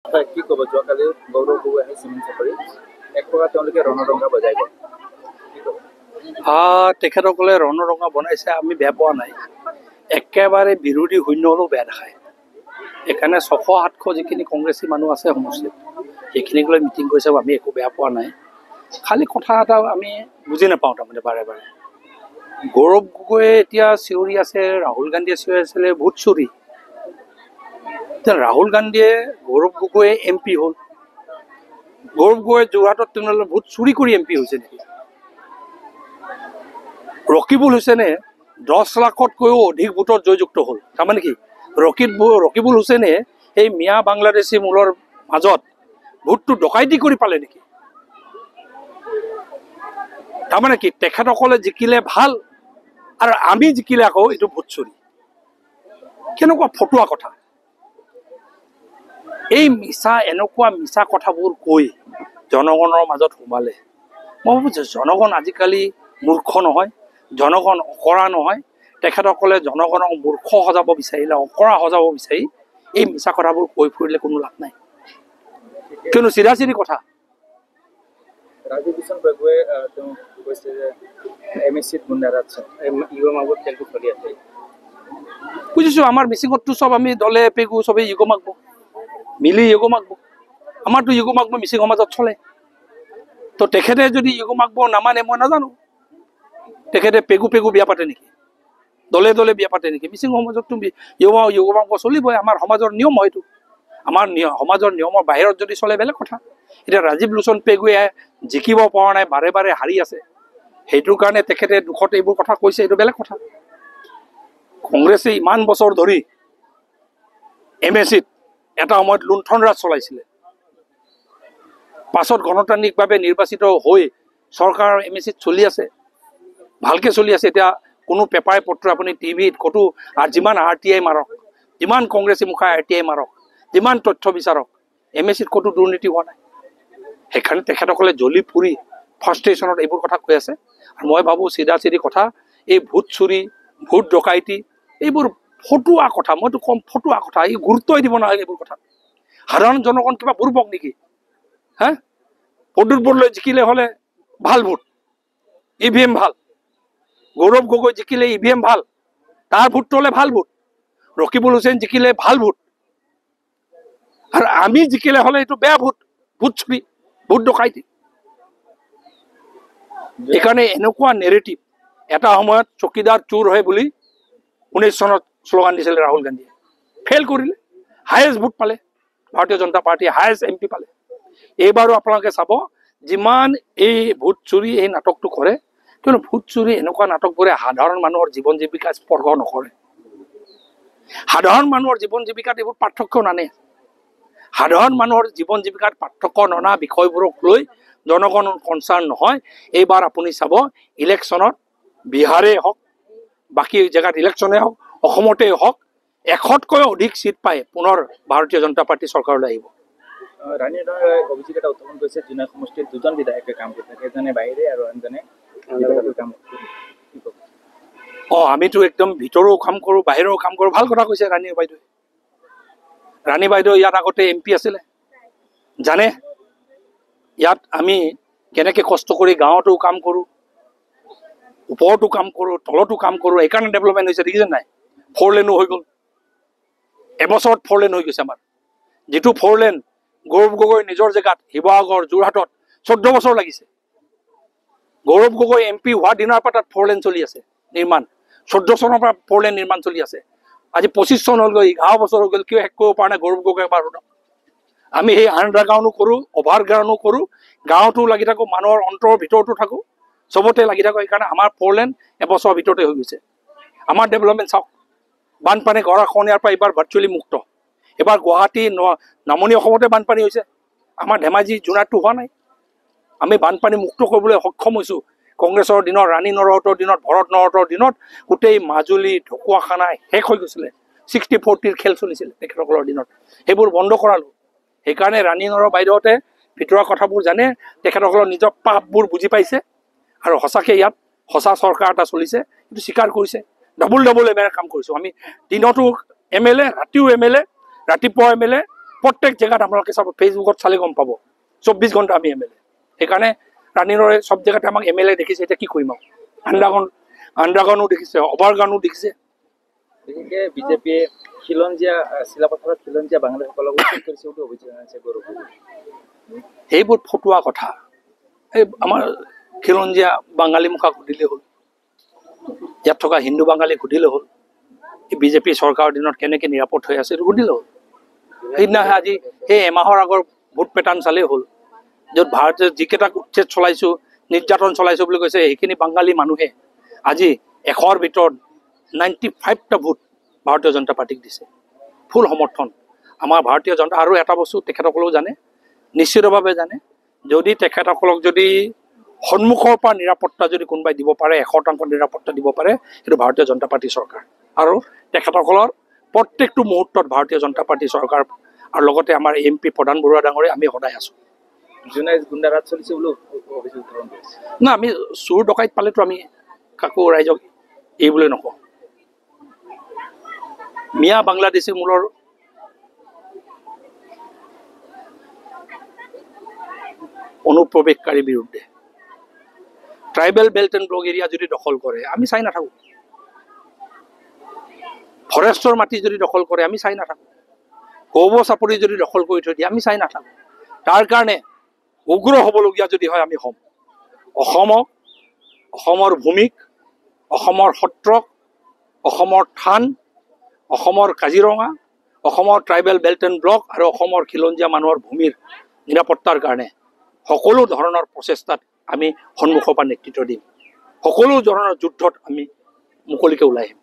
কি ক'ব যোৱাকালি গৌৰৱ গগৈ আহি চিমেণ্ট চাপৰি এক প্ৰকাৰ তেওঁলোকে ৰণৰংগা বজাই গ'ল কি ক'ব? তেখেতসকলে ৰণৰঙা বনাইছে, আমি বেয়া পোৱা নাই। একেবাৰে বিৰোধী শূন্য হ'লেও বেয়া দেখায়। সেইকাৰণে 600-700 যিখিনি কংগ্ৰেছী মানুহ আছে সমষ্টিত, সেইখিনিক লৈ মিটিং কৰিছে, আমি একো বেয়া পোৱা নাই। খালি কথা এটা আমি বুজি নাপাওঁ তাৰমানে বাৰে বাৰে। গৌৰৱ গগৈয়ে এতিয়া চিঞৰি আছে, ৰাহুল গান্ধীয়ে চিঞৰি আছিলে ভোট চুৰি। এতিয়া ৰাহুল গান্ধীয়ে গৌৰৱ গগৈয়ে MP হ'ল। গৌৰৱ গগৈয়ে যোৰহাটত তেনেহ'লে ভোট চুৰি কৰি MP হৈছে নেকি? ৰকিবুল হুছেইনে 10 লাখতকৈও অধিক ভোটত জয়যুক্ত হ'ল। তাৰমানে কি ৰকিবুল হুছেইনে এই মিয়া বাংলাদেশী মূলৰ মাজত ভোটটো ডকাইতি কৰি পালে নেকি? তাৰমানে কি তেখেতসকলে জিকিলে ভাল আৰু আমি জিকিলে আকৌ এইটো ভোট চুৰি। কেনেকুৱা ফটুৱা কথা। এই এনেকুৱা মিছা কথাবোৰ কৈ জনগণৰ মাজত সোমালে। মই ভাবোঁ যে জনগণ আজিকালি মূৰ্খ নহয়, জনগণ অকৰা নহয়। তেখেতসকলে জনগণক মূৰ্খ সজাব বিচাৰিলে, অকৰা সজাব বিচাৰি এই মিছা কথাবোৰ কৈ ফুৰিলে কোনো লাভ নাই। কিয়নো চিধা কথা। ৰাজীৱ কিষণ পেগুৱে তেওঁ কৈছে যে MSCত গুণ্ডাৰাজ ইউ মাগত খেলটো চলি আছে। বুজিছোঁ, আমাৰ মিচিঙততো চব আমি দলে পেগু চবেই ইগো মাগব, মিলি ইগো মাগব। আমাৰতো ইগো মাগব মিচিং সমাজত চলে। তো তেখেতে যদি ইগো মাগব নামানে মই নাজানো। তেখেতে পেগু বিয়া পাতে নেকি? দলে বিয়া পাতে নেকি? মিচিং সমাজততো ইগো মাগব চলিবই। আমাৰ সমাজৰ নিয়ম হয়তো। আমাৰ সমাজৰ নিয়মৰ বাহিৰত যদি চলে বেলেগ কথা। এতিয়া ৰাজীৱ লোচন পেগুৱে জিকিব পৰা নাই, বাৰে বাৰে হাৰি আছে। সেইটোৰ কাৰণে তেখেতে দুখত এইবোৰ কথা কৈছে, এইটো বেলেগ কথা। কংগ্ৰেছে ইমান বছৰ ধৰি MSCত এটা সময়ত লুণ্ঠন ৰাজ চলাইছিলে। পাছত গণতান্ত্ৰিকভাৱে নিৰ্বাচিত হৈ চৰকাৰ MSCত চলি আছে, ভালকৈ চলি আছে। এতিয়া কোনো পেপাৰে পত্ৰ আপুনি টিভিত ক'তো যিমান RTI মাৰক, যিমান কংগ্ৰেছী মুখাই RTI মাৰক, যিমান তথ্য বিচাৰক, MSCত ক'তো দুৰ্নীতি হোৱা নাই। সেইকাৰণে তেখেতসকলে জ্বলি ফুৰি ফাৰ্ষ্ট্ৰেশ্যনত এইবোৰ কথা কৈ আছে। আৰু মই ভাবোঁ চিধা কথা, এই ভোট চুৰি, ভোট ডকাইতি এইবোৰ ফটুৱা কথা। মইতো কম ফটুৱা কথা, এই গুৰুত্বই দিব নালাগে এইবোৰ কথা। সাধাৰণ জনগণ কিবা বুৰ্বক নেকি? হা, পদুৰ বৰলৈ জিকিলে হ'লে ভাল ভোট, EVM ভাল। গৌৰৱ গগৈ জিকিলে EVM ভাল, তাৰ ভোটটো হ'লে ভাল ভোট। ৰকিবুল হুছেইন জিকিলে ভাল ভোট, আৰু আমি জিকিলে হ'লে এইটো বেয়া ভোট, ভোট চুৰি, ভোট ডকাইতি। সেইকাৰণে এনেকুৱা নেৰেটিভ, এটা সময়ত চকীদাৰ চোৰ হয় বুলি 19 চনত শ্লোগান দিছিলে ৰাহুল গান্ধীয়ে, ফেইল কৰিলে। হায়েষ্ট ভোট পালে, ভাৰতীয় জনতা পাৰ্টীয়ে হায়েষ্ট MP পালে। এইবাৰো আপোনালোকে চাব, যিমান এই ভোট চুৰি এই নাটকটো কৰে, কিয়নো ভোট চুৰি এনেকুৱা নাটকবোৰে সাধাৰণ মানুহৰ জীৱন জীৱিকা স্পৰ্শ নকৰে। সাধাৰণ মানুহৰ জীৱন জীৱিকাত এইবোৰ পাৰ্থক্য নানে। সাধাৰণ মানুহৰ জীৱন জীৱিকাত পাৰ্থক্য ননা বিষয়বোৰক লৈ জনগণ কনচাৰ্ণ নহয়। এইবাৰ আপুনি চাব, ইলেকশ্যনত বিহাৰেই হওক, বাকী জেগাত ইলেকশ্যনে হওক, অসমতে হওক, 100তকৈ অধিক চিট পাই পুনৰ ভাৰতীয় জনতা পাৰ্টি চৰকাৰলৈ আহিব। ৰাণীৰ অভিযোগ এটা উত্থাপন কৰিছে, জোনাই সমষ্টিত 2জন বিধায়কে কাম কৰি থাকে, এজনে বাহিৰে আৰু আনজনে কাম কৰে। আমিতো একদম ভিতৰো কাম কৰোঁ, বাহিৰেও কাম কৰোঁ। ভাল কথা কৈছে ৰাণী বাইদেৱে। ৰাণী বাইদেউ ইয়াত আগতে MP আছিলে, জানে ইয়াত আমি কেনেকৈ কষ্ট কৰি গাঁৱতো কাম কৰোঁ, ওপৰতো কাম কৰোঁ, তলতো কাম কৰোঁ। এইকাৰণে ডেভেলপমেণ্ট হৈছে, দেখিছে নাই? 4 লেনো হৈ গ'ল, এবছৰত 4 লেন হৈ গৈছে আমাৰ। যিটো 4 লেন গৌৰৱ গগৈ নিজৰ জেগাত শিৱসাগৰ, যোৰহাটত 14 বছৰ লাগিছে। গৌৰৱ গগৈ MP হোৱাৰ দিনৰ পৰা তাত 4 লেন চলি আছে নিৰ্মাণ। 14 চনৰ পৰা 4 লেন নিৰ্মাণ চলি আছে। আজি 25 চন হ'ল, 11 বছৰ হৈ গ'ল, কিয় শেষ কৰিব পৰা নাই গৌৰৱ গগৈ এবাৰ? আমি সেই আণ্ডাৰগ্ৰাউণ্ডো কৰোঁ, অভাৰগ্ৰাউণ্ডো কৰোঁ, গাঁৱতো লাগি থাকোঁ, মানুহৰ অন্তৰৰ ভিতৰতো থাকোঁ, চবতে লাগি থাকোঁ। সেইকাৰণে আমাৰ 4 লেন এবছৰৰ ভিতৰতে হৈ গৈছে। আমাৰ ডেভেলপমেণ্ট চাওক, বানপানী গৰাখহনীয়াৰ পৰা এইবাৰ ভাৰ্চুৱেলি মুক্ত। এবাৰ গুৱাহাটী, নামনি অসমতে বানপানী হৈছে, আমাৰ ধেমাজি জোনাইতটো হোৱা নাই। আমি বানপানী মুক্ত কৰিবলৈ সক্ষম হৈছোঁ। কংগ্ৰেছৰ দিনত, ৰাণী নৰহতৰ দিনত, ভৰত নৰহতৰ দিনত গোটেই মাজুলী, ঢকুৱাখানা শেষ হৈ গৈছিলে। 60-40 খেল চলিছিলে তেখেতসকলৰ দিনত, সেইবোৰ বন্ধ কৰালোঁ। সেইকাৰণে ৰাণী নৰ বাইদেউহঁতে ভিতৰুৱা কথাবোৰ জানে, তেখেতসকলৰ নিজৰ পাপবোৰ বুজি পাইছে, আৰু সঁচাকৈ ইয়াত সঁচা চৰকাৰ এটা চলিছে, এইটো স্বীকাৰ কৰিছে। ডাবল MLA কাম কৰিছোঁ আমি, দিনতো MLA, ৰাতিও MLA, ৰাতিপুৱা MLA, প্ৰত্যেক জেগাত আপোনালোকে চাব, ফেচবুকত চালে গম পাব 24 ঘণ্টা আমি MLA। সেইকাৰণে ৰাণীৰে চব জেগাতে আমাক MLA দেখিছে, এতিয়া কি কৰিম আৰু। আণ্ডাৰগ্ৰাউণ্ডো দেখিছে, অভাৰগ্ৰাউণ্ডো দেখিছে। বিশেষকৈ বিজেপিয়ে খিলঞ্জীয়া চিলাপথাৰত খিলঞ্জীয়া বাঙালীসকলক উচ্ছেদ কৰিছে বুলি অভিযোগ আনিছে গৌৰৱ গগৈ। সেইবোৰ ফটুৱা কথা। এই আমাৰ খিলঞ্জীয়া বাঙালী মুখা সুধিলে হ'ল, ইয়াত থকা হিন্দু বাঙালী সুধিলে হ'ল, এই বিজেপি চৰকাৰৰ দিনত কেনেকৈ নিৰাপদ হৈ আছে সুধিলে হ'ল। সেইদিনাহে আজি সেই এমাহৰ আগৰ ভোট পেটাৰ্ণ চালেই হ'ল, য'ত ভাৰতে যিকেইটা উচ্ছেদ চলাইছোঁ, নিৰ্যাতন চলাইছোঁ বুলি কৈছে, সেইখিনি বাঙালী মানুহে আজি 100ৰ ভিতৰত 95টা ভোট ভাৰতীয় জনতা পাৰ্টিক দিছে, ফুল সমৰ্থন। আমাৰ ভাৰতীয় জনতা, আৰু এটা বস্তু তেখেতসকলেও জানে, নিশ্চিতভাৱে জানে, যদি তেখেতসকলক যদি সন্মুখৰ পৰা নিৰাপত্তা যদি কোনোবাই দিব পাৰে, 100% নিৰাপত্তা দিব পাৰে, সেইটো ভাৰতীয় জনতা পাৰ্টি চৰকাৰ। আৰু তেখেতসকলৰ প্ৰত্যেকটো মুহূৰ্তত ভাৰতীয় জনতা পাৰ্টি চৰকাৰ আৰু লগতে আমাৰ MP প্ৰধান বৰুৱা ডাঙৰীয়া আমি সদায় আছোঁ। জোনাইজ গুণ্ডাৰাজ চলিছে বুলি অভিযোগ উত্থাপন কৰিছে। না, আমি চোৰ ডকাইত পালেতো আমি কাকো ৰাইজক এই বুলি নকওঁ। মিয়া বাংলাদেশী মূলৰ অনুপ্ৰৱেশকাৰীৰ বিৰুদ্ধে tribal belt and block area যদি দখল কৰে, আমি চাই নাথাকোঁ। ফৰেষ্টৰ মাটি যদি দখল কৰে, আমি চাই নাথাকোঁ। কৌব চাপৰি যদি দখল কৰি থৈ দিয়ে, আমি চাই নাথাকোঁ। তাৰ কাৰণে উগ্ৰ হ'বলগীয়া যদি হয়, আমি হ'ম। অসমক, অসমৰ ভূমিক, অসমৰ সত্ৰক, অসমৰ থান, অসমৰ কাজিৰঙা, অসমৰ ট্ৰাইবেল বেল্ট এণ্ড ব্লক আৰু অসমৰ খিলঞ্জীয়া মানুহৰ ভূমিৰ নিৰাপত্তাৰ কাৰণে সকলো ধৰণৰ প্ৰচেষ্টাত আমি সন্মুখৰ পৰা নেতৃত্ব দিম। সকলো ধৰণৰ যুদ্ধত আমি মুকলিকৈ ওলাই আহিম।